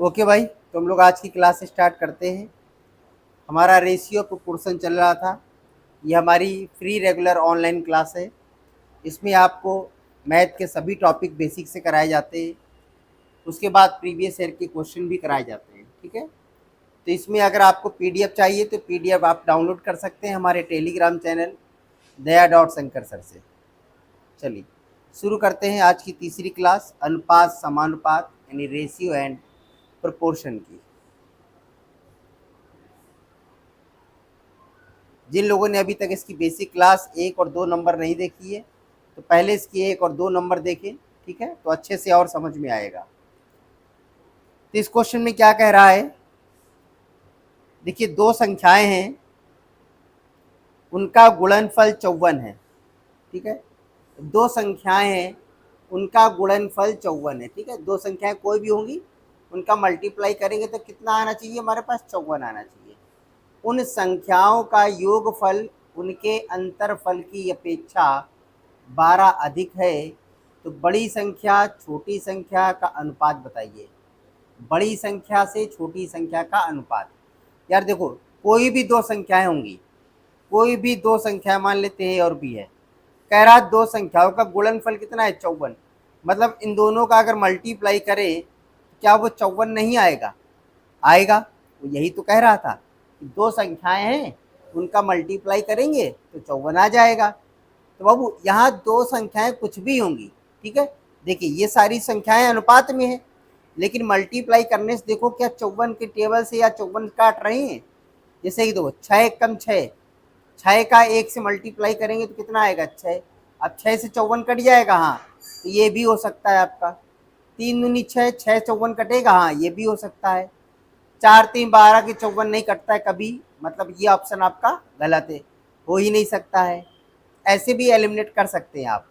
Okay भाई, तो हम लोग आज की क्लास स्टार्ट करते हैं। हमारा रेशियो प्रोपोर्शन चल रहा था। ये हमारी फ्री रेगुलर ऑनलाइन क्लास है। इसमें आपको मैथ के सभी टॉपिक बेसिक से कराए जाते हैं। उसके बाद प्रीवियस ईयर के क्वेश्चन भी कराए जाते हैं। ठीक है, तो इसमें अगर आपको पीडीएफ चाहिए तो पीडीएफ आप डाउनलोड कर सकते हैं हमारे टेलीग्राम चैनल दया.शंकर सर से। चलिए शुरू करते हैं आज की तीसरी क्लास, अनुपात समानुपात यानी रेशियो एंड प्रोपोर्शन की। जिन लोगों ने अभी तक इसकी बेसिक क्लास 1 और 2 नंबर नहीं देखी है तो पहले इसकी 1 और 2 नंबर देखें। ठीक है, तो अच्छे से और समझ में आएगा। तो इस क्वेश्चन में क्या कह रहा है, देखिए दो संख्याएं हैं, उनका गुणनफल 54 है। ठीक है, दो संख्याएं हैं, उनका गुणनफल 54 है। ठीक है, दो संख्याएं कोई भी होंगी, उनका मल्टीप्लाई करेंगे तो कितना आना चाहिए, हमारे पास 54 आना चाहिए। उन संख्याओं का योगफल उनके अंतरफल की अपेक्षा 12 अधिक है, तो बड़ी संख्या छोटी संख्या का अनुपात बताइए। बड़ी संख्या से छोटी संख्या का अनुपात। यार देखो, कोई भी दो संख्याएं होंगी, कोई भी दो संख्या मान लेते हैं और भी है, कह रहा दो संख्याओं का गुणनफल कितना है, 54। मतलब इन दोनों का अगर मल्टीप्लाई करें क्या वो 54 नहीं आएगा? आएगा। तो यही तो कह रहा था कि दो संख्याएं हैं, उनका मल्टीप्लाई करेंगे तो 54 आ जाएगा। तो बाबू यहाँ दो संख्याएं कुछ भी होंगी। ठीक है, देखिए ये सारी संख्याएं अनुपात में है, लेकिन मल्टीप्लाई करने से देखो क्या 54 के टेबल से या 54 काट रहे हैं। जैसे कि देखो 6 एक कम 6, 6 का 1 से मल्टीप्लाई करेंगे तो कितना आएगा, 6। अब 6 से 54 कट जाएगा, हाँ तो ये भी हो सकता है आपका। 3 दूनी 6, 6 54 कटेगा, हाँ ये भी हो सकता है। 4 3 12 के 54 नहीं कटता है कभी, मतलब ये ऑप्शन आपका गलत है, हो ही नहीं सकता है। ऐसे भी एलिमिनेट कर सकते हैं आप।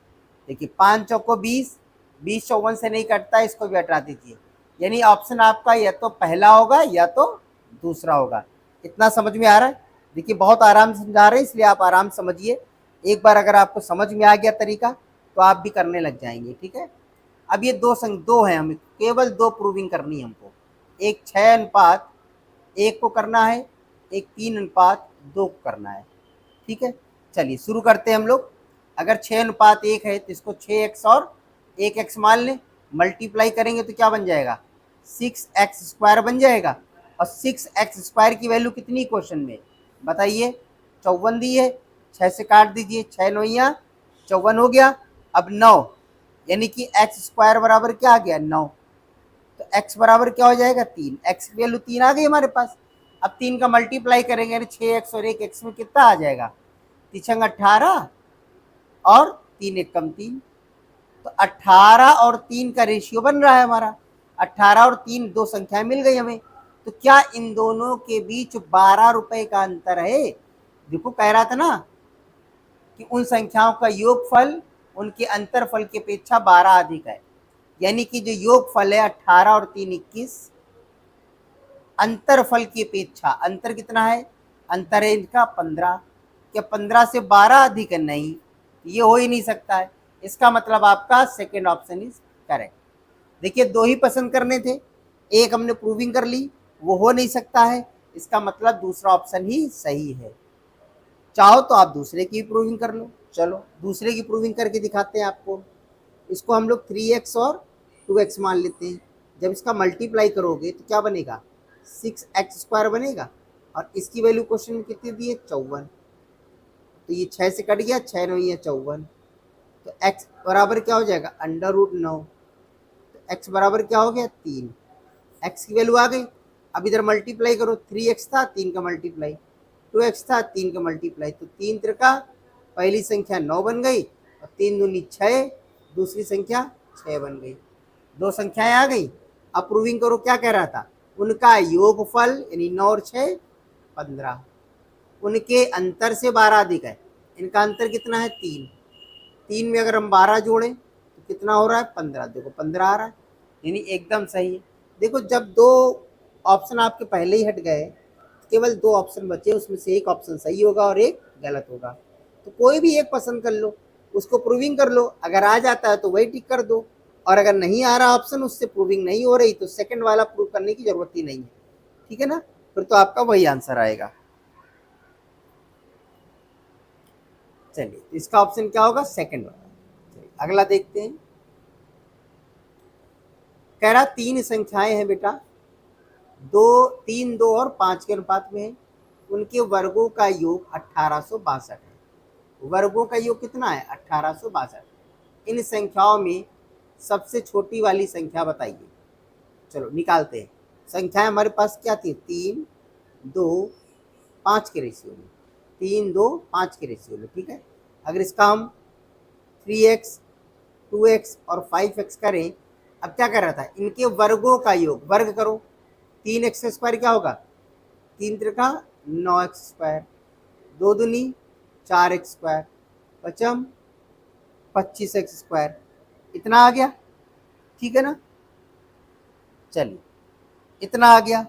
देखिए 5 चौको 20, 20 54 से नहीं कटता है, इसको भी हटा दीजिए। यानी ऑप्शन आपका या तो पहला होगा या तो दूसरा होगा। इतना समझ में आ रहा है? देखिए बहुत आराम से समझा रहे हैं, इसलिए आप आराम समझिए। एक बार अगर आपको समझ में आ गया तरीका तो आप भी करने लग जाएंगे। ठीक है, अब ये दो है, हमें केवल दो प्रूविंग करनी है हमको। एक 6 अनुपात 1 को करना है, एक 3 अनुपात 2 को करना है। ठीक है, चलिए शुरू करते हैं हम लोग। अगर 6 अनुपात 1 है तो इसको 6x और 1x मान लें, मल्टीप्लाई करेंगे तो क्या बन जाएगा, 6x² बन जाएगा। और 6x² की वैल्यू कितनी क्वेश्चन में बताइए, 54 दी है। 6 से काट दीजिए, 6 नौया 54 हो गया। अब 9, यानी कि x² बराबर क्या आ गया, 9। तो x बराबर क्या हो जाएगा, 3। x की वैल्यू 3 आ गई हमारे पास। अब 3 का मल्टीप्लाई करेंगे, 6x और 1x में कितना आ जाएगा, 3 18 और 3 एक कम 3। तो 18 और 3 का रेशियो बन रहा है हमारा। 18 और 3 दो संख्याएं मिल गई हमें। तो क्या इन दोनों के बीच 12 रुपए का अंतर है? देखो कह रहा था ना कि उन संख्याओं का योगफल उनके अंतरफल की अपेक्षा 12 अधिक है। यानी कि जो योगफल है 18 और 3 21, अंतरफल की अपेक्षा अंतर कितना है, अंतर है इनका 15। क्या 15 से 12 अधिक है? नहीं, ये हो ही नहीं सकता है। इसका मतलब आपका सेकेंड ऑप्शन इज करेक्ट। देखिए दो ही पसंद करने थे, एक हमने प्रूविंग कर ली, वो हो नहीं सकता है। इसका मतलब दूसरा ऑप्शन ही सही है। चाहो तो आप दूसरे की प्रूविंग कर लो। चलो दूसरे की प्रूविंग करके दिखाते हैं आपको। इसको हम लोग 3x और 2x मान लेते हैं। जब इसका मल्टीप्लाई करोगे तो क्या बनेगा, 6x² बनेगा। और इसकी वैल्यू क्वेश्चन में कितनी दी है, 54। तो ये 6 से कट गया, 6 9 ये 54। तो x बराबर क्या हो जाएगा, √9। तो x बराबर क्या हो गया, 3। x की वैल्यू आ गई। अब इधर मल्टीप्लाई करो, 3x था 3 का मल्टीप्लाई, 2x था 3 का मल्टीप्लाई, तो 3 त्रिका पहली संख्या 9 बन गई और 3 दूनी 6, दूसरी संख्या 6 बन गई। दो संख्याएं आ गई। अब प्रूविंग करो, क्या कह रहा था, उनका योगफल यानी 9 और 6 15, उनके अंतर से 12 अधिक है। इनका अंतर कितना है, 3। 3 में अगर हम 12 जोड़ें तो कितना हो रहा है, 15। देखो 15 आ रहा है, यानी एकदम सही है। देखो जब दो ऑप्शन आपके पहले ही हट गए, केवल दो ऑप्शन बचे, उसमें से एक ऑप्शन सही होगा और एक गलत होगा। तो कोई भी एक पसंद कर लो, उसको प्रूविंग कर लो, अगर आ जाता है तो वही टिक कर दो। और अगर नहीं आ रहा ऑप्शन, उससे प्रूविंग नहीं हो रही, तो सेकंड वाला प्रूव करने की जरूरत ही नहीं है, ठीक है ना, फिर तो आपका वही आंसर आएगा। चलिए, इसका ऑप्शन क्या होगा, सेकंड वाला। चलिए, अगला देखते हैं। कह रहा तीन संख्याएं हैं बेटा, दो, तीन, दो और पांच के अनुपात में है, उनके वर्गों का योग 1862 है। वर्गों का योग कितना है, 1862। इन संख्याओं में सबसे छोटी वाली संख्या बताइए। चलो निकालते हैं। संख्याएं हमारे पास क्या थी, 3, 2, 5 के रेशियो में, 3, 2, 5 के रेशियो में, ठीक है। अगर इसका हम 3x, 2x और 5x करें, अब क्या कर रहा था, इनके वर्गों का योग, वर्ग करो, 3x² क्या होगा, 3 त्रिका 9x², 2 दूनी 4x², पचम 25x², इतना आ गया, ठीक है ना। चलिए, इतना आ गया।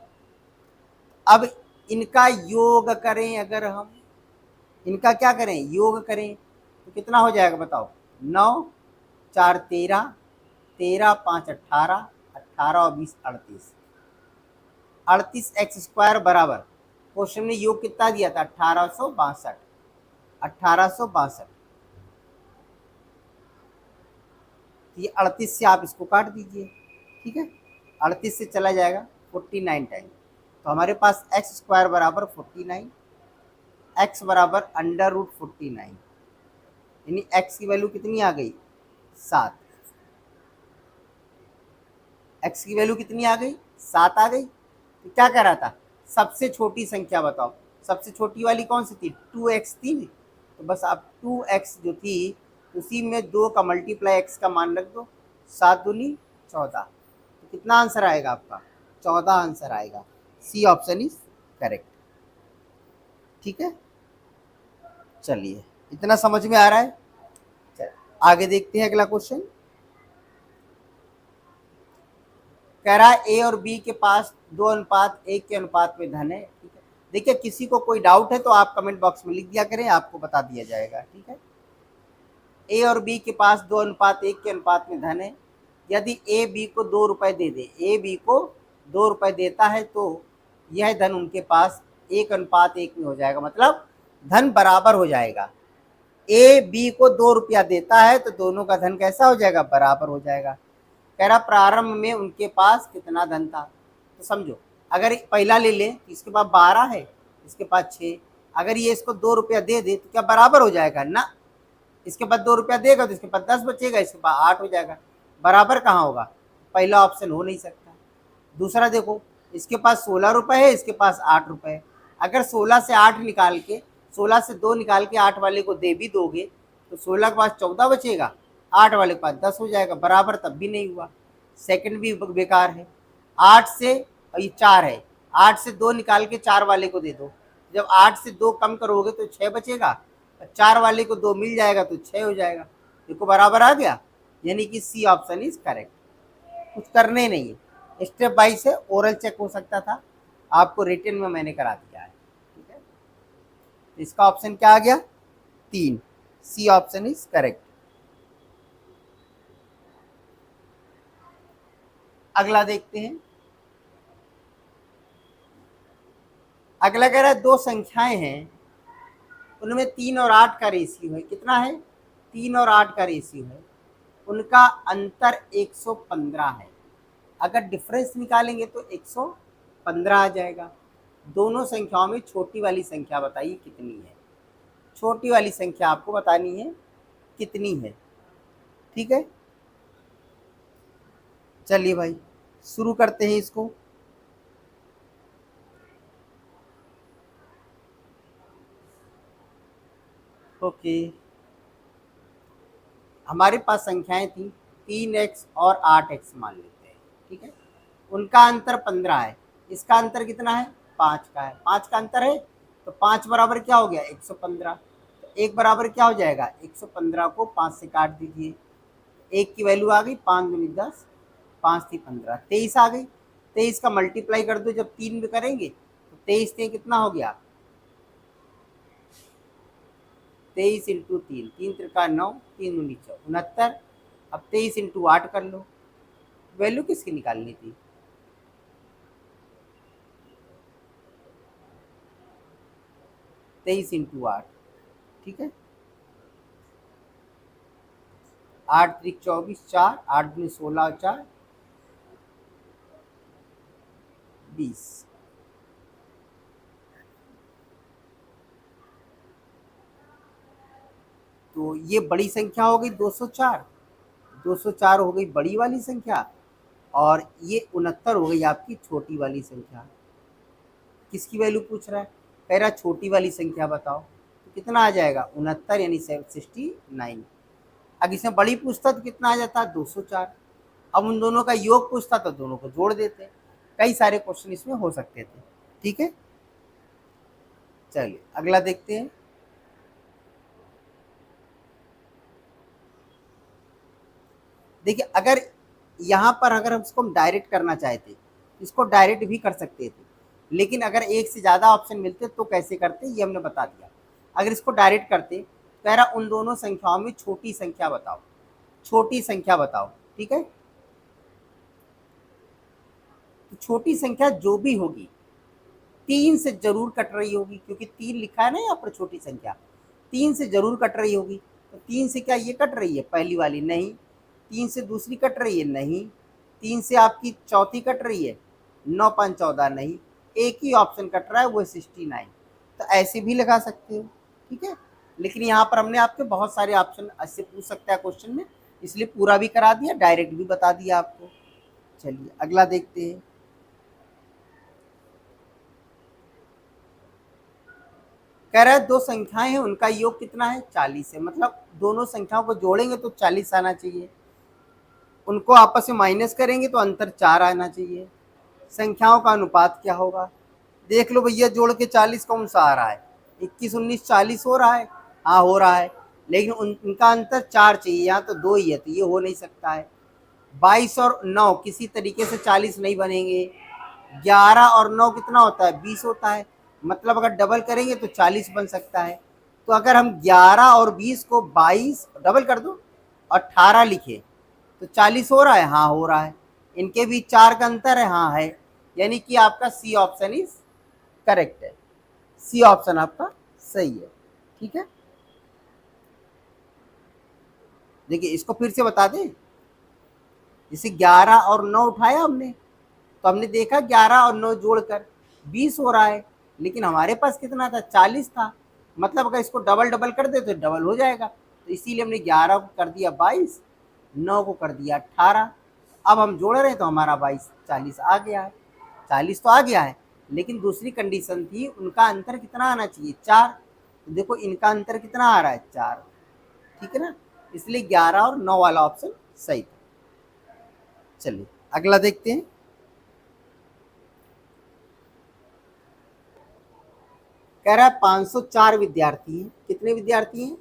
अब इनका योग करें, अगर हम इनका क्या करें, योग करें, तो कितना हो जाएगा बताओ, 9, 4 13, 13 5 18, 18 और 20 38, 38x² बराबर, क्वेश्चन में योग कितना दिया था, 1862, 1862। ये 38 से आप इसको काट दीजिए, ठीक है, 38 से चला जाएगा 49 टाइम, तो हमारे पास x² बराबर 49, x बराबर √49, यानी x की वैल्यू कितनी आ गई, 7। x की वैल्यू कितनी आ गई, 7 आ गई। तो क्या कह रहा था, सबसे छोटी संख्या बताओ, सबसे छोटी वाली कौन सी थी, 2x थी, तो बस आप 2x जो थी उसी में 2 का मल्टीप्लाई x का मान रख दो, 7 दूनी 14, तो कितना आंसर आएगा आपका, 14 आंसर आएगा। सी ऑप्शन इज करेक्ट, ठीक है। चलिए, इतना समझ में आ रहा है। चलिए आगे देखते हैं अगला क्वेश्चन। कह रहा है ए और बी के पास 2:1 के अनुपात में धन है, ठीक है। देखिए, किसी को कोई डाउट है तो आप कमेंट बॉक्स में लिख दिया करें, आपको बता दिया जाएगा, ठीक है। ए और बी के पास 2:1 के अनुपात में धन है। यदि ए बी को 2 रुपए दे दे, ए बी को 2 रुपए देता है, तो यह धन उनके पास 1:1 में हो जाएगा, मतलब धन बराबर हो जाएगा। ए बी को 2 रुपया देता है तो दोनों का धन कैसा हो जाएगा, बराबर हो जाएगा। कह रहा प्रारंभ में उनके पास कितना धन था, तो समझो, अगर पहला ले लें तो इसके पास 12 है, इसके पास 6, अगर ये इसको 2 रुपया दे दे तो क्या बराबर हो जाएगा ना, इसके पास 2 रुपया देगा तो इसके पास 10 बचेगा, इसके पास 8 हो जाएगा, बराबर कहाँ होगा, पहला ऑप्शन हो नहीं सकता। दूसरा देखो, इसके पास 16 रुपए है, इसके पास 8 रुपए है, अगर 16 से 8 निकाल के, 16 से 2 निकाल के 8 वाले को दे भी दोगे तो 16 के पास 14 बचेगा, 8 वाले के पास 10 हो जाएगा, बराबर तब भी नहीं हुआ, सेकंड भी बेकार है। 8 से, ये 4 है, 8 से 2 निकाल के 4 वाले को दे दो, जब 8 से 2 कम करोगे तो 6 बचेगा, 4 वाले को 2 मिल जाएगा तो 6 हो जाएगा, देखो बराबर आ गया, यानी कि सी ऑप्शन इज करेक्ट। कुछ करने नहीं है, स्टेप बाई से ओरल चेक हो सकता था, आपको रिटन में मैंने करा दिया है, ठीक है। इसका ऑप्शन क्या आ गया, 3, सी ऑप्शन इज करेक्ट। अगला देखते हैं। अगला कह रहा है दो संख्याएं हैं, उनमें 3 और 8 का रेशियो है, कितना है, 3 और 8 का रेशियो है, उनका अंतर 115 है। अगर डिफरेंस निकालेंगे तो 115 आ जाएगा। दोनों संख्याओं में छोटी वाली संख्या बताइए कितनी है, छोटी वाली संख्या आपको बतानी है कितनी है, ठीक है। चलिए भाई, शुरू करते हैं इसको। ओके, हमारे पास संख्याएं थी 3x और 8x मान लेते हैं, ठीक है। उनका अंतर 15 है, इसका अंतर कितना है, 5 का है, 5 का अंतर है, तो 5 बराबर क्या हो गया, 115, तो 1 बराबर क्या हो जाएगा, 115 को 5 से काट दीजिए, 1 की वैल्यू आ गई 5 दूनी 10, 5 थी 15, 23 आ गई। 23 का मल्टीप्लाई कर दो जब 3 में करेंगे तो 23 से कितना हो गया, 23 × 3, 3 त्रिका 9, 3 दूनी 69, अब 23 इंटू 8 कर लो, वैल्यू किसकी निकालनी थी? 23 इंटू 8, ठीक है। 8 3 24, 4 8 दूनी 16, 4 20। तो ये बड़ी संख्या हो गई 204, 204 हो गई बड़ी वाली संख्या, और ये 69 हो गई आपकी छोटी वाली संख्या। किसकी वैल्यू पूछ रहा है? कह रहा छोटी वाली संख्या बताओ, तो कितना आ जाएगा? 69 यानी 69। अगर इसमें बड़ी पूछता तो कितना आ जाता? 204। अब उन दोनों का योग पूछता तो दोनों को जोड़ देते। कई सारे क्वेश्चन इसमें हो सकते थे, ठीक है। चलिए अगला देखते हैं। देखिए अगर यहाँ पर अगर हम इसको डायरेक्ट करना चाहते, इसको डायरेक्ट भी कर सकते थे, लेकिन अगर एक से ज़्यादा ऑप्शन मिलते तो कैसे करते ये हमने बता दिया। अगर इसको डायरेक्ट करते, कह रहा उन दोनों संख्याओं में छोटी संख्या बताओ, छोटी संख्या बताओ, ठीक है। तो छोटी संख्या जो भी होगी 3 से जरूर कट रही होगी, क्योंकि 3 लिखा है ना यहाँ पर छोटी संख्या, 3 से जरूर कट रही होगी। तो 3 से क्या ये कट रही है पहली वाली? नहीं। 3 से दूसरी कट रही है? नहीं। 3 से आपकी चौथी कट रही है? 9 5 14, नहीं। एक ही ऑप्शन कट रहा है, वो 69। तो ऐसे भी लगा सकते हो, ठीक है। लेकिन यहाँ पर हमने आपके बहुत सारे ऑप्शन ऐसे पूछ सकता है क्वेश्चन में, इसलिए पूरा भी करा दिया, डायरेक्ट भी बता दिया आपको। चलिए अगला देखते हैं। कह रहा है दो संख्याएं हैं, उनका योग कितना है? 40 है। मतलब दोनों संख्याओं को जोड़ेंगे तो 40 आना चाहिए, उनको आपस में माइनस करेंगे तो अंतर 4 आना चाहिए। संख्याओं का अनुपात क्या होगा? देख लो भैया, जोड़ के 40 कौन सा आ रहा है? 21 19 40 हो रहा है, हाँ हो रहा है, लेकिन उनका अंतर 4 चाहिए, यहाँ तो 2 ही है, तो ये हो नहीं सकता है। 22 और 9 किसी तरीके से 40 नहीं बनेंगे। 11 और 9 कितना होता है? 20 होता है। मतलब अगर डबल करेंगे तो 40 बन सकता है। तो अगर हम 11 और 20 को 22 डबल कर दो 18 लिखे तो 40 हो रहा है, हाँ हो रहा है। इनके बीच 4 का अंतर है, हाँ है। यानी कि आपका सी ऑप्शन इज करेक्ट है, सी ऑप्शन आपका सही है, ठीक है। देखिए इसको फिर से बता दें, जैसे 11 और 9 उठाया हमने, तो हमने देखा 11 और 9 जोड़कर 20 हो रहा है, लेकिन हमारे पास कितना था? 40 था। मतलब अगर इसको डबल डबल कर दे तो डबल हो जाएगा, तो इसीलिए हमने 11 को कर दिया 22, 9 को कर दिया 18। अब हम जोड़ रहे हैं तो हमारा 22 40 आ गया है। 40 तो आ गया है, लेकिन दूसरी कंडीशन थी उनका अंतर कितना आना चाहिए? 4। तो देखो इनका अंतर कितना आ रहा है? 4, ठीक है ना। इसलिए 11 और 9 वाला ऑप्शन सही था। चलिए अगला देखते हैं। कह रहा है 504 विद्यार्थी हैं। कितने विद्यार्थी हैं?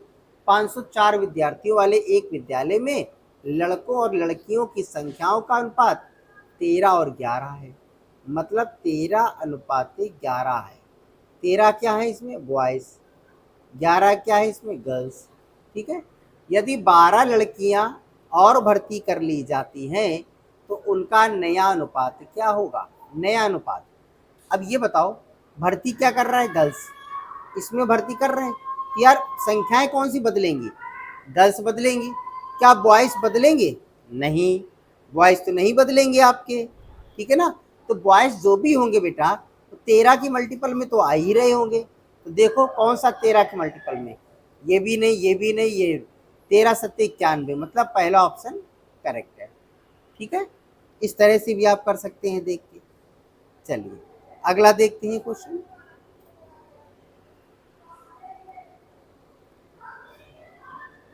504 विद्यार्थियों वाले एक विद्यालय में लड़कों और लड़कियों की संख्याओं का अनुपात 13 और 11 है। मतलब 13 अनुपात 11 है। 13 क्या है इसमें? बॉयज, 11 क्या है इसमें? गर्ल्स, ठीक है। यदि 12 लड़कियां और भर्ती कर ली जाती हैं तो उनका नया अनुपात क्या होगा? नया अनुपात। अब ये बताओ, भर्ती क्या कर रहा है? गर्ल्स, इसमें भर्ती कर रहे हैं कि यार संख्याएं कौन सी बदलेंगी? गर्ल्स बदलेंगी। क्या बॉयज बदलेंगे? नहीं, बॉयज तो नहीं बदलेंगे आपके, ठीक है ना। तो बॉयज जो भी होंगे बेटा, तो 13 की मल्टीपल में तो आ ही रहे होंगे। तो देखो कौन सा 13 की मल्टीपल में? ये भी नहीं, ये भी नहीं, ये 13 सत्ते 91, मतलब पहला ऑप्शन करेक्ट है, ठीक है। इस तरह से भी आप कर सकते हैं देख के। चलिए अगला देखते हैं क्वेश्चन।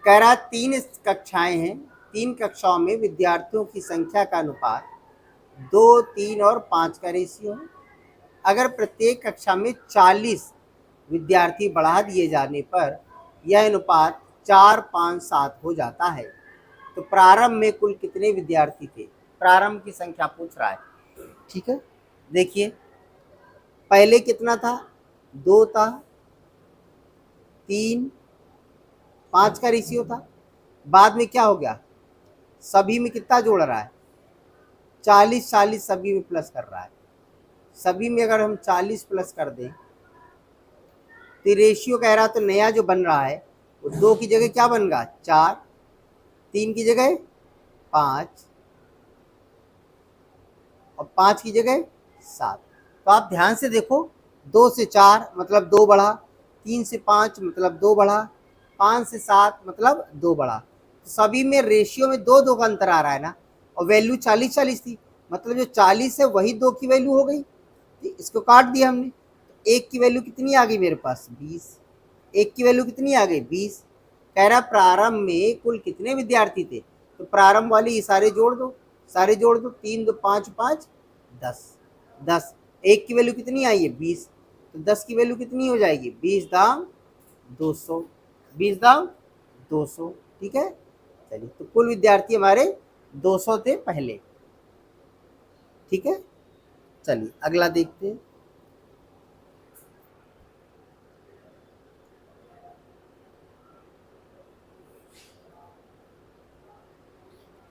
कह रहा 3 कक्षाएं हैं, 3 कक्षाओं में विद्यार्थियों की संख्या का अनुपात 2 3 और 5 का रेशियो है। अगर प्रत्येक कक्षा में 40 विद्यार्थी बढ़ा दिए जाने पर यह अनुपात 4 5 7 हो जाता है, तो प्रारंभ में कुल कितने विद्यार्थी थे? प्रारंभ की संख्या पूछ रहा है, ठीक है। देखिए पहले कितना था? 2 था, 3 5 का रेशियो था। बाद में क्या हो गया? सभी में कितना जोड़ रहा है, 40 सभी में प्लस कर रहा है। सभी में अगर हम 40 प्लस कर दें तो रेशियो कह रहा, तो नया जो बन रहा है वो 2 की जगह क्या बनेगा 4, 3 की जगह 5 और 5 की जगह 7। तो आप ध्यान से देखो, 2 से 4 मतलब 2 बढ़ा, 3 से 5 मतलब 2 बढ़ा, 5 से 7 मतलब 2 बढ़ा। तो सभी में रेशियो में 2 2 का अंतर आ रहा है ना, और वैल्यू 40 थी, मतलब जो 40 है वही 2 की वैल्यू हो गई। इसको काट दिया हमने, तो 1 की वैल्यू कितनी आ गई मेरे पास 20। 1 की वैल्यू कितनी आ गई 20। कह रहा प्रारंभ में कुल कितने विद्यार्थी थे, तो प्रारंभ वाले ये सारे जोड़ दो, सारे जोड़ दो, 3 2 5 5 10 10। 1 की वैल्यू कितनी आई है 20, तो 10 की वैल्यू कितनी हो जाएगी 20 दाम 200, 20 दाम 200। ठीक है, चलिए, तो कुल विद्यार्थी हमारे 200 थे पहले। ठीक है, चलिए अगला देखते हैं।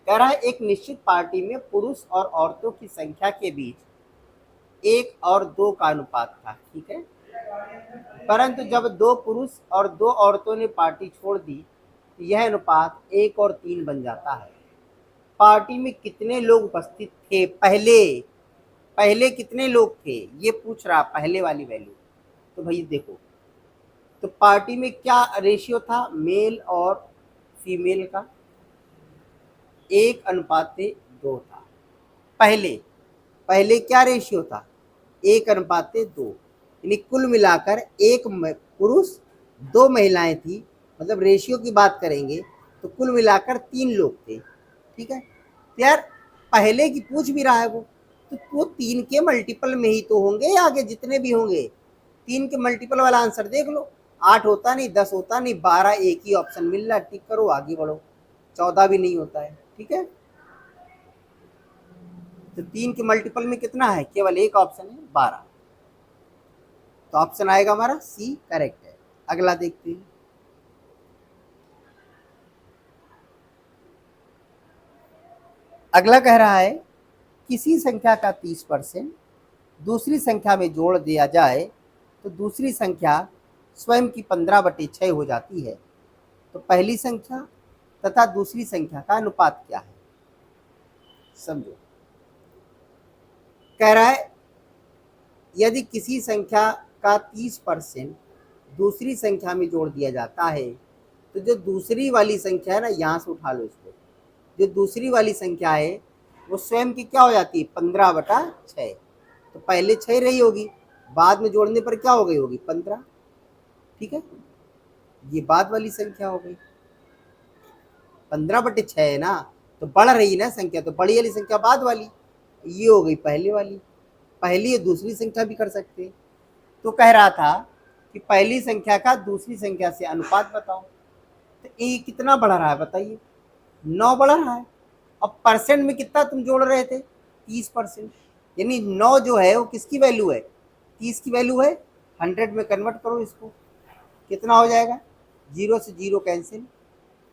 कह रहा है एक निश्चित पार्टी में पुरुष और औरतों की संख्या के बीच 1 और 2 का अनुपात था। ठीक है, परंतु जब 2 पुरुष और 2 औरतों ने पार्टी छोड़ दी तो यह अनुपात 1 और 3 बन जाता है। पार्टी में कितने लोग उपस्थित थे पहले, पहले कितने लोग थे ये पूछ रहा, पहले वाली वैल्यू। तो भाई देखो, तो पार्टी में क्या रेशियो था मेल और फीमेल का, 1:2 था। पहले पहले क्या रेशियो था 1:2, यानी कुल मिलाकर 1 पुरुष 2 महिलाएं थी, मतलब रेशियो की बात करेंगे तो कुल मिलाकर 3 लोग थे। ठीक है, तो यार पहले की पूछ भी रहा है तो वो 3 के मल्टीपल में ही तो होंगे, आगे जितने भी होंगे 3 के मल्टीपल वाला आंसर देख लो। 8 होता नहीं, 10 होता नहीं, 12, एक ही ऑप्शन मिल रहा है, टिक करो आगे बढ़ो। 14 भी नहीं होता है। ठीक है, तो 3 के मल्टीपल में कितना है, केवल एक ऑप्शन है 12, तो ऑप्शन आएगा हमारा सी करेक्ट है। अगला देखते हैं। अगला कह रहा है किसी संख्या का 30% दूसरी संख्या में जोड़ दिया जाए तो दूसरी संख्या स्वयं की 15/6 हो जाती है, तो पहली संख्या तथा दूसरी संख्या का अनुपात क्या है, समझो। कह रहा है यदि किसी संख्या का 30% दूसरी संख्या में जोड़ दिया जाता है तो जो दूसरी वाली संख्या है ना, यहाँ से उठा लो इसको, जो दूसरी वाली संख्या है वो स्वयं की क्या हो जाती है 15/6। तो पहले 6 रही होगी, बाद में जोड़ने पर क्या हो गई होगी 15। ठीक है, ये बाद वाली संख्या हो गई, 15/6 है ना, तो बढ़ रही ना संख्या, तो बड़ी वाली संख्या बाद वाली, ये हो गई पहले वाली। पहली या दूसरी संख्या भी कर सकते हैं। तो कह रहा था कि पहली संख्या का दूसरी संख्या से अनुपात बताओ, तो ये कितना बढ़ रहा है बताइए, 9 बढ़ रहा है। अब परसेंट में कितना तुम जोड़ रहे थे 30%, यानी 9 जो है वो किसकी वैल्यू है 30 की वैल्यू है। 100 में कन्वर्ट करो इसको, कितना हो जाएगा, 0 से 0 कैंसिल,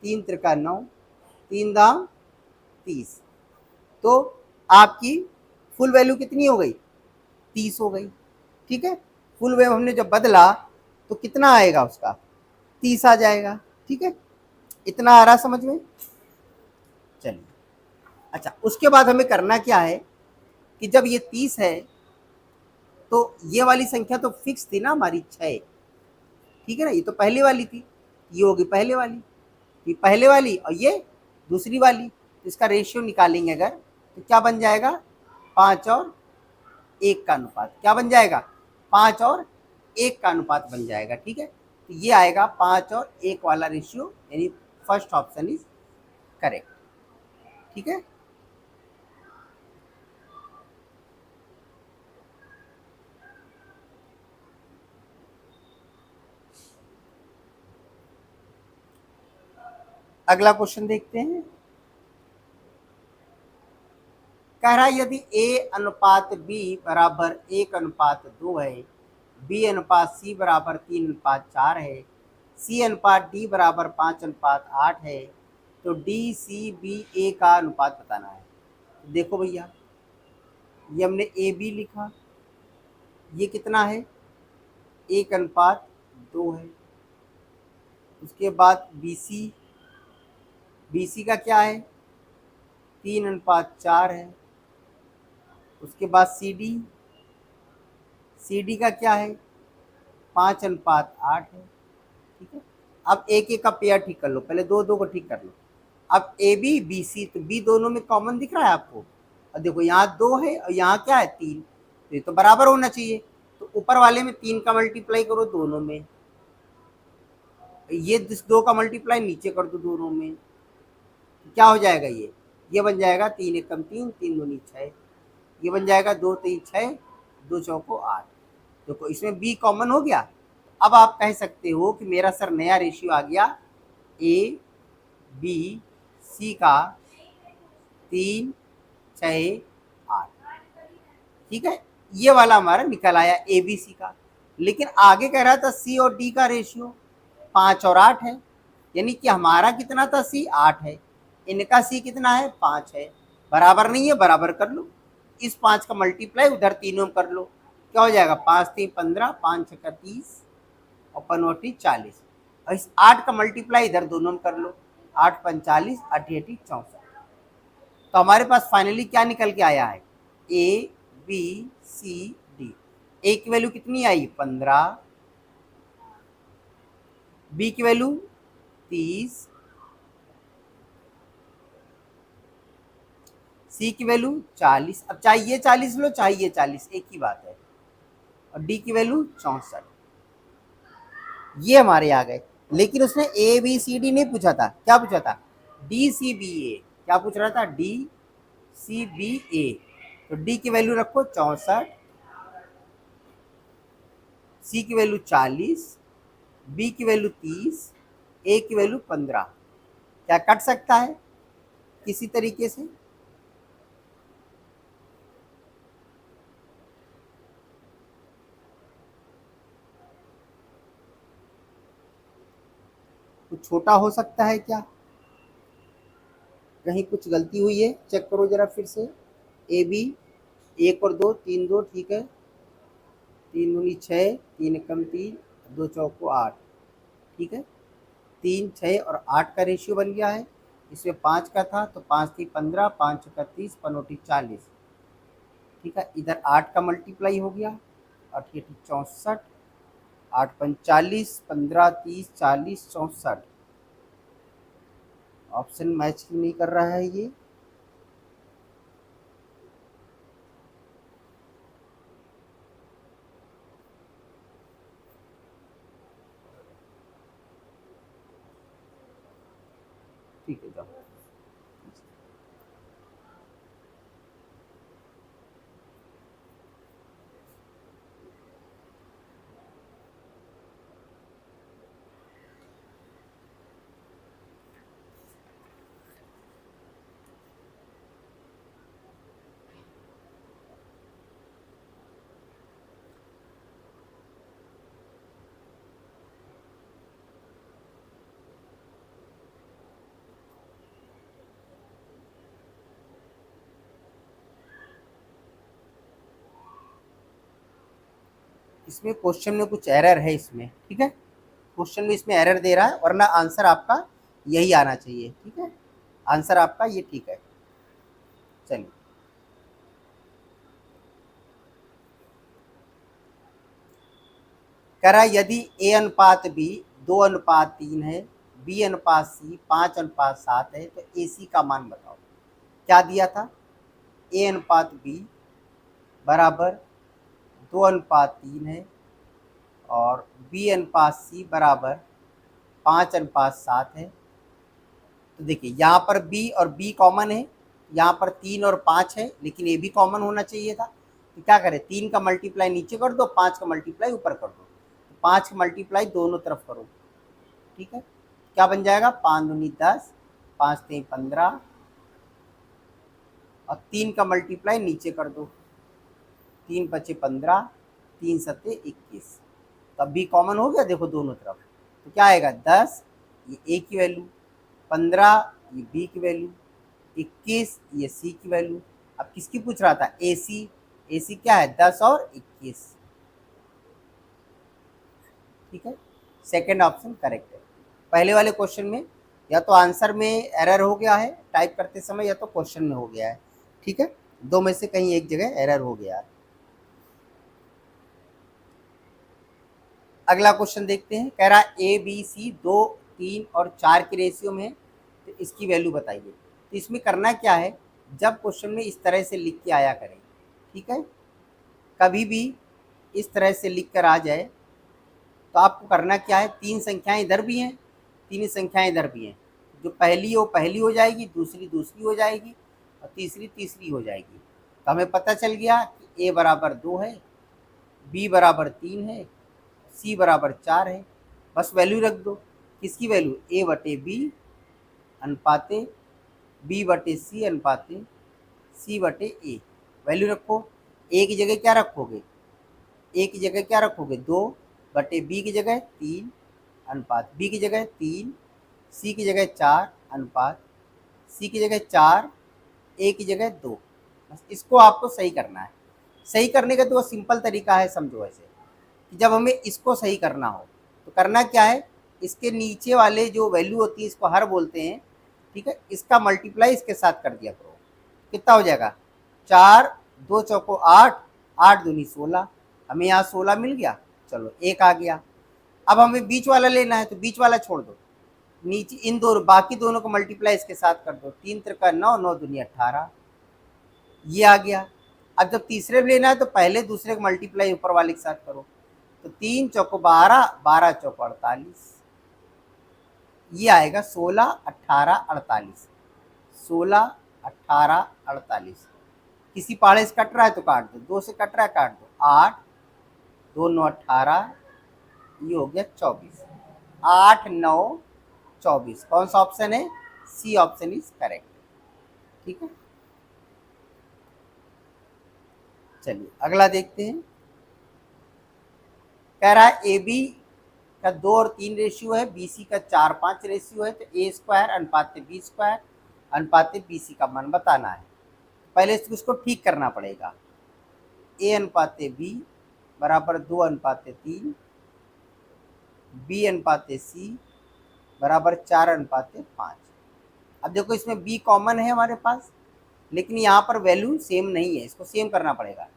3 त्रिका 9, 3 दाम 30, तो आपकी फुल वैल्यू कितनी हो गई 30 हो गई। ठीक है, फुल वैल्यू हमने जब बदला तो कितना आएगा उसका 30 आ जाएगा। ठीक है, इतना आ रहा समझ में। चलिए, अच्छा उसके बाद हमें करना क्या है कि जब ये 30 है तो ये वाली संख्या तो फिक्स थी ना हमारी 6। ठीक है ना, ये तो पहले वाली थी, ये होगी पहले वाली, ये पहले वाली और ये दूसरी वाली, तो इसका रेशियो निकालेंगे अगर तो क्या बन जाएगा 5 और 1 का अनुपात, क्या बन जाएगा 5 और 1 का अनुपात बन जाएगा। ठीक है, तो ये आएगा 5 और 1 वाला रेशियो, यानी फर्स्ट ऑप्शन इज करेक्ट। ठीक है, अगला क्वेश्चन देखते हैं। कह रहा है यदि a अनुपात b बराबर 1:2 है, b अनुपात c बराबर 3:4 है, c अनुपात d बराबर 5:8 है, तो डी सी बी ए का अनुपात बताना है। देखो भैया, ये हमने ए बी लिखा, ये कितना है, 1:2 है। उसके बाद बी सी का क्या है, 3:4 है। उसके बाद सी डी का क्या है, 5:8 है। ठीक है, अब एक एक का पेयर ठीक कर लो, पहले दो दो को ठीक कर लो। अब ए बी बी सी, तो बी दोनों में कॉमन दिख रहा है आपको, और देखो यहाँ 2 है और यहाँ क्या है, 3, तो ये तो बराबर होना चाहिए। तो ऊपर वाले में 3 का मल्टीप्लाई करो दोनों में, ये 2 का मल्टीप्लाई नीचे कर दो दोनों में, तो क्या हो जाएगा, ये बन जाएगा 3 एकम 3, 3 दूनी 6, ये बन जाएगा 2 3 6, 2 चौको 8। देखो इसमें बी कॉमन हो गया। अब आप कह सकते हो कि मेरा सर नया रेशियो आ गया ए बी सी का 3 6 8। ठीक है, ये वाला हमारा निकल आया ए बी सी का। लेकिन आगे कह रहा था सी और डी का रेशियो 5 और 8 है, यानी कि हमारा कितना था, सी 8 है, इनका सी कितना है, 5 है। बराबर नहीं है, बराबर कर लो, इस 5 का मल्टीप्लाई उधर तीनों में कर लो, क्या हो जाएगा, 5 3 15, 5 6 30 और 5 40, और इस 8 का मल्टीप्लाई इधर दोनों में कर लो, 8 45 8 64। तो हमारे पास फाइनली क्या निकल के आया है, ए बी सी डी। ए की वैल्यू कितनी आई, 15, बी की वैल्यू 30, सी की वैल्यू 40, अब चाहे ये 40 लो चाहे ये 40, एक ही बात है, और डी की वैल्यू 64। ये हमारे आ गए। लेकिन उसने ए बी सी डी नहीं पूछा था, क्या पूछा था, डी सी बी ए। क्या पूछ रहा था, डी सी बी ए। तो डी की वैल्यू रखो 64, सी की वैल्यू 40, बी की वैल्यू 30, ए की वैल्यू 15। क्या कट सकता है किसी तरीके से, कुछ छोटा हो सकता है क्या, कहीं कुछ गलती हुई है, चेक करो जरा फिर से। ए बी 1 और 2 3 2, ठीक है, 3 दूनी 6, 3 एकम 3, 2 चौको 8। ठीक है, 3 6 और 8 का रेशियो बन गया है। इसमें 5 का था तो 5 3 15, 5 6 30, 5 40। ठीक है, इधर 8 का मल्टीप्लाई हो गया, 8 64, 8 45, 15 30 40 64। ऑप्शन मैच क्यों नहीं कर रहा है ये, ठीक है जाओ। इसमें क्वेश्चन में कुछ एरर है इसमें, ठीक है, क्वेश्चन में इसमें एरर दे रहा है, वरना आंसर आपका यही आना चाहिए। ठीक है, आंसर आपका ये ठीक है। चलिए, कह रहा है यदि ए अनुपात बी 2:3 है, बी अनुपात सी 5:7 है, तो ए सी का मान बताओ। क्या दिया था, ए अनुपात बी बराबर 2:3 है और बी अनुपात सी बराबर 5:7 है। तो देखिए यहाँ पर बी और बी कॉमन है, यहाँ पर 3 और 5 है, लेकिन ए भी कॉमन होना चाहिए था। तो क्या करें, 3 का मल्टीप्लाई नीचे कर दो, 5 का मल्टीप्लाई ऊपर कर दो, 5 का मल्टीप्लाई दोनों तरफ करो। ठीक है, क्या बन जाएगा, 5 दूनी 10, 5 3 15, और 3 का मल्टीप्लाई नीचे कर दो, 3 5 15, 3 7 21। तब भी कॉमन हो गया, देखो दोनों तरफ, तो क्या आएगा 10, ये ए की वैल्यू, 15 ये बी की वैल्यू, 21 ये सी की वैल्यू। अब किसकी पूछ रहा था? ए सी। ए सी क्या है? 10 और 21। ठीक है, सेकेंड ऑप्शन करेक्ट है। पहले वाले क्वेश्चन में या तो आंसर में एरर हो गया है टाइप करते समय, या तो क्वेश्चन में हो गया है। ठीक है, दो में से कहीं एक जगह एरर हो गया है। अगला क्वेश्चन देखते हैं। कह रहा है ए बी सी 2, 3 और 4 की रेशियो में है, तो इसकी वैल्यू बताइए। तो इसमें करना क्या है, जब क्वेश्चन में इस तरह से लिख के आया करें। ठीक है, कभी भी इस तरह से लिख कर आ जाए तो आपको करना क्या है, 3 संख्याएं इधर भी हैं, 3 संख्याएं इधर भी हैं। जो पहली हो पहली हो जाएगी, दूसरी दूसरी हो जाएगी और तीसरी तीसरी हो जाएगी। तो हमें पता चल गया कि ए बराबर 2 है, बी बराबर 3 है, सी बराबर 4 है। बस वैल्यू रख दो। किसकी वैल्यू? ए बटे बी अनुपाते बी बटे सी अनुपाते सी बटे ए। वैल्यू रखो। ए की जगह क्या रखोगे? ए की जगह क्या रखोगे? 2 बटे बी की जगह 3 अनुपात बी की जगह 3, सी की जगह 4 अनुपात सी की जगह 4, ए की जगह 2। बस इसको आपको सही करना है। सही करने का तो सिंपल तरीका है, समझो ऐसे कि जब हमें इसको सही करना हो तो करना क्या है, इसके नीचे वाले जो वैल्यू होती है इसको हर बोलते हैं। ठीक है, इसका मल्टीप्लाई इसके साथ कर दिया करो। कितना हो जाएगा? 4 2 चौको 8, 8 दूनी 16। हमें यहाँ 16 मिल गया। चलो एक आ गया। अब हमें बीच वाला लेना है तो बीच वाला छोड़ दो, नीचे इन दोनों बाकी दोनों को मल्टीप्लाई इसके साथ कर दो। 3 त्रिका 9, 9 दूनी 18, ये आ गया। अब जब तीसरे में लेना है तो पहले दूसरे को मल्टीप्लाई ऊपर वाले के साथ करो। तो 3 चौको 12, 12 चौको 48, ये आएगा 16 18 48, 16 18 48। किसी पहाड़े से कट रहा है तो काट दो, 2 से कट रहा है काट दो। 8 2 9 18, ये हो गया 24। 8 9 24। कौन सा ऑप्शन है? C option is correct. ठीक है, चलिए अगला देखते हैं। कह रहा है ए बी का 2 और 3 रेशियो है, बी सी का 4 5 रेशियो है, तो ए स्क्वायर अनुपात बी स्क्वायर अनुपात बी सी का मान बताना है। पहले इसको ठीक करना पड़ेगा। ए अनुपात बी बराबर 2 अनुपात 3, बी अनुपात सी बराबर 4 अनुपात 5। अब देखो इसमें बी कॉमन है हमारे पास, लेकिन यहाँ पर वैल्यू सेम नहीं है, इसको सेम करना पड़ेगा।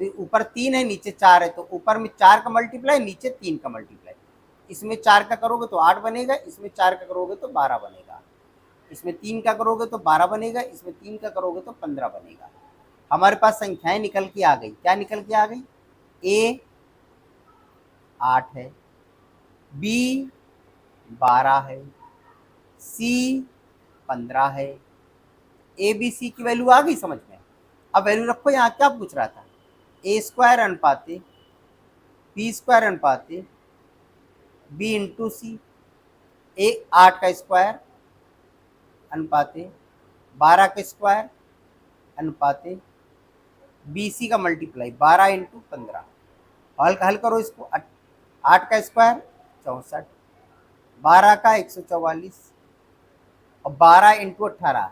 तो ऊपर 3 है नीचे 4 है, तो ऊपर में 4 का मल्टीप्लाई नीचे 3 का मल्टीप्लाई। इसमें 4 का करोगे तो 8 बनेगा, इसमें 4 का करोगे तो 12 बनेगा, इसमें 3 का करोगे तो 12 बनेगा, इसमें 3 का करोगे तो 15 बनेगा। हमारे पास संख्याएं निकल के आ गई। क्या निकल के आ गई? ए 8 है, बी 12 है, सी 15 है। ए बी सी की वैल्यू आ गई समझ में। अब वैल्यू रखो। यहाँ क्या पूछ रहा था? ए स्क्वायर अनुपात बी स्क्वायर अनुपात बी इंटू सी। ए 8 का स्क्वायर अनुपात 12 का स्क्वायर अनुपात बी सी का मल्टीप्लाई 12 इंटू 15। हल करो इसको। 8 का स्क्वायर 64, 12 का 144 और 12 इंटू 18,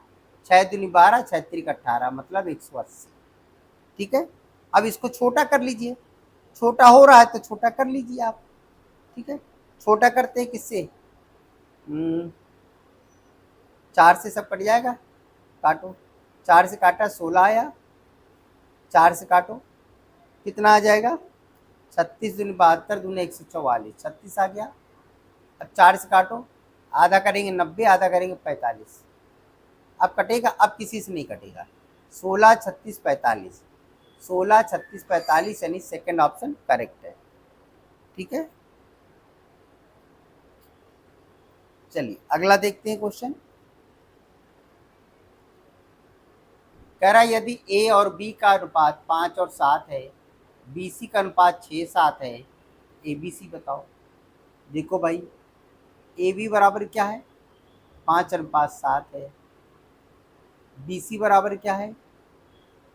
6 दूनी 12, 6 त्रिक 18, मतलब 180। ठीक है, अब इसको छोटा कर लीजिए। छोटा हो रहा है तो छोटा कर लीजिए आप। ठीक है, छोटा करते हैं किससे? 4 से सब कट जाएगा, काटो। 4 से काटा 16 आया, 4 से काटो कितना आ जाएगा? 36 दूनी 72 दूनी 144, 36 आ गया। अब 4 से काटो, आधा करेंगे 90, आधा करेंगे 45। अब कटेगा? अब किसी से नहीं कटेगा। 16 36 45, 16 36 45 यानी सेकेंड ऑप्शन करेक्ट है। ठीक है, चलिए अगला देखते हैं क्वेश्चन। कह रहा है यदि ए और बी का अनुपात 5 और 7 है, बी सी का अनुपात 6 7 है, ए बी सी बताओ। देखो भाई, ए बी बराबर क्या है? 5 अनुपात 7 है, बी सी बराबर क्या है?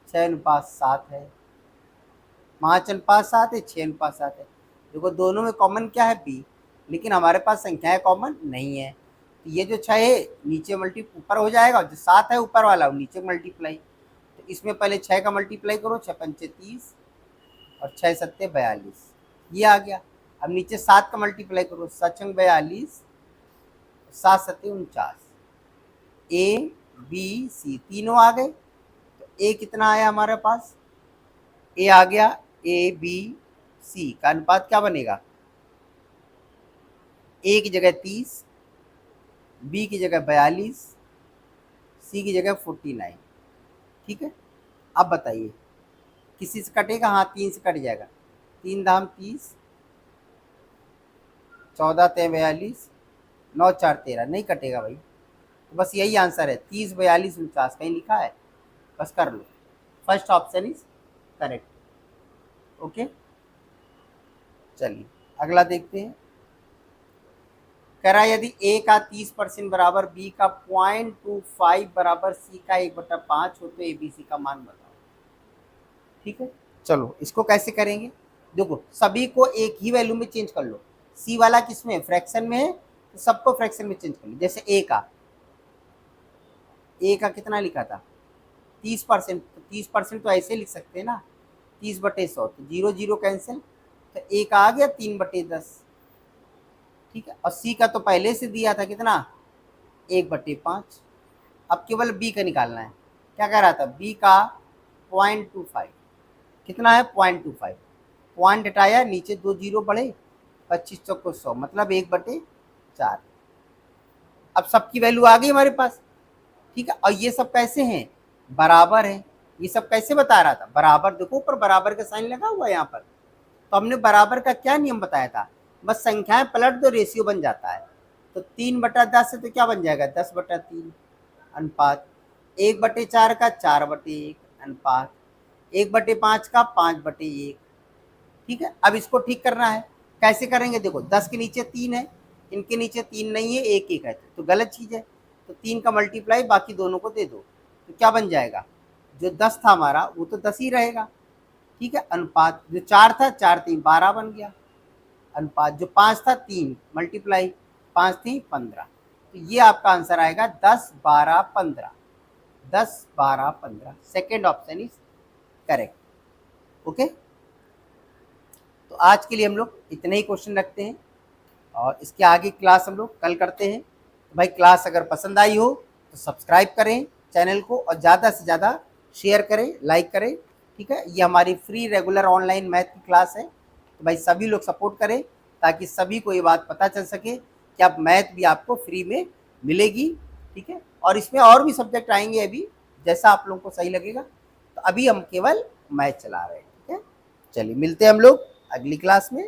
6 अनुपात 7 है। 5 अनुपात 7 है, 6 अनुपात 7 है। देखो दोनों में कॉमन क्या है? बी, लेकिन हमारे पास संख्याएं कॉमन नहीं है, ये जो 6 है नीचे ऊपर हो जाएगा, और जो 7 है ऊपर वाला वो नीचे मल्टीप्लाई। तो इसमें पहले 6 का मल्टीप्लाई करो, 6 पंचे 30 और 6 सत्ते 42, ये आ गया। अब नीचे 7 का मल्टीप्लाई करो, 7 छंग 42, 7 सत्ते 49, ए बी सी तीनों आ गए। तो ए कितना आया हमारे पास, ए आ गया, ए बी सी का अनुपात क्या बनेगा, ए की जगह 30, बी की जगह 42, सी की जगह 49। ठीक है, अब बताइए किसी से कटेगा, हाँ 3 से कट जाएगा, 3 दाम 30, 14 ते 42, 9 4 13, नहीं कटेगा भाई। तो बस यही आंसर है, 30 42 49, कहीं लिखा है, बस कर लो, first option is correct. Okay, चलिए अगला देखते हैं। कह रहा है यदि ए का 30% बराबर बी का 0.25 बराबर सी का 1/5 हो तो ए बी सी का मान बताओ। ठीक है, चलो इसको कैसे करेंगे, देखो सभी को एक ही वैल्यू में चेंज कर लो। सी वाला किसमें, फ्रैक्शन में है, तो सबको फ्रैक्शन में चेंज कर लो। जैसे ए का कितना लिखा था 30%, तो 30% तो ऐसे लिख सकते हैं ना, 30/100, तो 0 0 कैंसिल, तो ए का आ गया 3/10। ठीक है, और सी का तो पहले से दिया था कितना 1/5। अब केवल बी का निकालना है। क्या कह रहा था, बी का 0.25 कितना है 0.25, पॉइंट हटाया, नीचे 2 जीरो बढ़े, 25 चौको 100, मतलब 1/4। अब सबकी वैल्यू आ गई हमारे पास। ठीक है, और ये सब कैसे हैं, बराबर है। ये सब कैसे बता रहा था, बराबर, देखो ऊपर बराबर का साइन लगा हुआ है यहाँ पर। तो हमने बराबर का क्या नियम बताया था, बस संख्याएं पलट दो, रेशियो बन जाता है। तो 3/10 है तो क्या बन जाएगा 10/3 अनुपात, 1/4 का 4/1 अनुपात, 1/5 का 5/1। ठीक है, अब इसको ठीक करना है, कैसे करेंगे, देखो 10 के नीचे 3 है, इनके नीचे 3 नहीं है, 1 1 है, तो गलत चीज़ है। तो 3 का मल्टीप्लाई बाकी दोनों को दे दो, तो क्या बन जाएगा, जो 10 था हमारा वो तो 10 ही रहेगा। ठीक है, अनुपात जो 4 था, 4 3 12 बन गया। अनुपात जो 5 था 3 मल्टीप्लाई 5 3 15। तो ये आपका आंसर आएगा 10 12 15, 10 12 15, second option is correct. Okay, तो आज के लिए हम लोग इतने ही क्वेश्चन रखते हैं, और इसके आगे क्लास हम लोग कल करते हैं। तो भाई क्लास अगर पसंद आई हो तो सब्सक्राइब करें चैनल को, और ज़्यादा से ज़्यादा शेयर करें, लाइक करें। ठीक है, ये हमारी फ्री रेगुलर ऑनलाइन मैथ की क्लास है, तो भाई सभी लोग सपोर्ट करें, ताकि सभी को ये बात पता चल सके कि अब मैथ भी आपको फ्री में मिलेगी। ठीक है, और इसमें और भी सब्जेक्ट आएंगे अभी, जैसा आप लोगों को सही लगेगा। तो अभी हम केवल मैथ चला रहे हैं। ठीक है, चलिए मिलते हैं हम लोग अगली क्लास में।